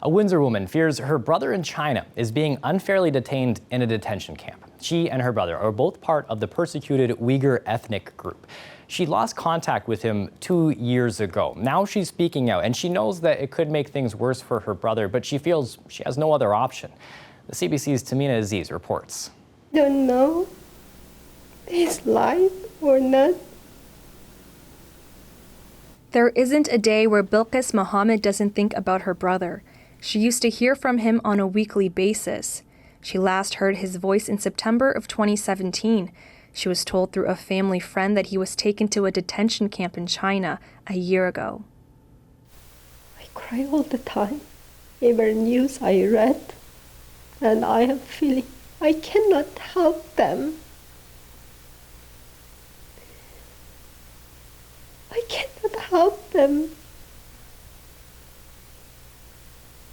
A Windsor woman fears her brother in China is being unfairly detained in a detention camp. She and her brother are both part of the persecuted Uighur ethnic group. She lost contact with him 2 years ago. Now she's speaking out, and she knows that it could make things worse for her brother, but she feels she has no other option. The CBC's Tahmina Aziz reports. Don't know his life or not. There isn't a day where Bilqis Mohammed doesn't think about her brother. She used to hear from him on a weekly basis. She last heard his voice in September of 2017. She was told through a family friend that he was taken to a detention camp in China a year ago. I cry all the time. Every news I read, and I have feeling I cannot help them. I cannot help them.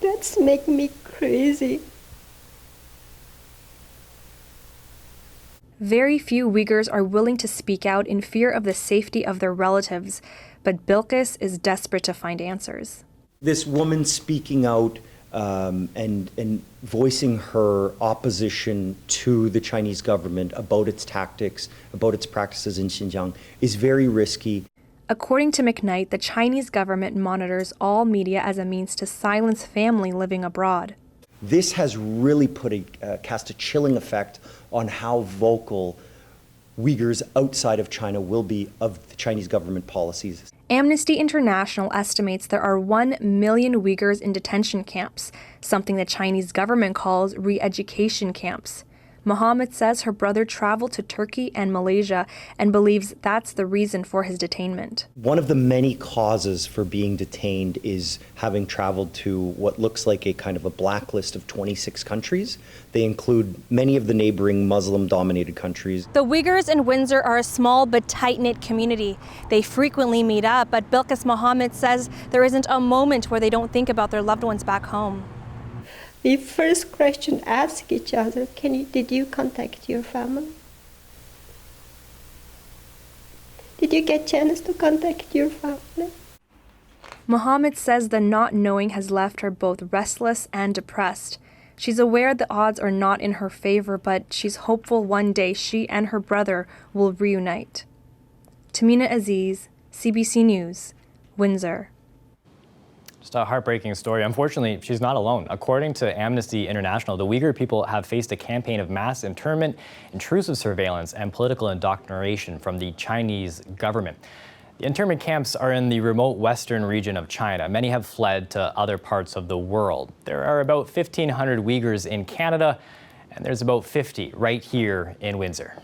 That's make me crazy. Very few Uyghurs are willing to speak out in fear of the safety of their relatives, but Bilqis is desperate to find answers. This woman speaking out and voicing her opposition to the Chinese government about its tactics, about its practices in Xinjiang is very risky. According to McKnight, the Chinese government monitors all media as a means to silence family living abroad. This has really cast a chilling effect on how vocal Uyghurs outside of China will be of the Chinese government policies. Amnesty International estimates there are 1 million Uyghurs in detention camps, something the Chinese government calls re-education camps. Mohammed says her brother traveled to Turkey and Malaysia and believes that's the reason for his detainment. One of the many causes for being detained is having traveled to what looks like a kind of a blacklist of 26 countries. They include many of the neighboring Muslim-dominated countries. The Uighurs in Windsor are a small but tight-knit community. They frequently meet up, but Bilqis Mohammed says there isn't a moment where they don't think about their loved ones back home. We first question ask each other, did you contact your family? Did you get a chance to contact your family? Mohammed says the not knowing has left her both restless and depressed. She's aware the odds are not in her favor, but she's hopeful one day she and her brother will reunite. Tahmina Aziz, CBC News, Windsor. Just a heartbreaking story. Unfortunately, she's not alone. According to Amnesty International, the Uighur people have faced a campaign of mass internment, intrusive surveillance, and political indoctrination from the Chinese government. The internment camps are in the remote western region of China. Many have fled to other parts of the world. There are about 1,500 Uighurs in Canada, and there's about 50 right here in Windsor.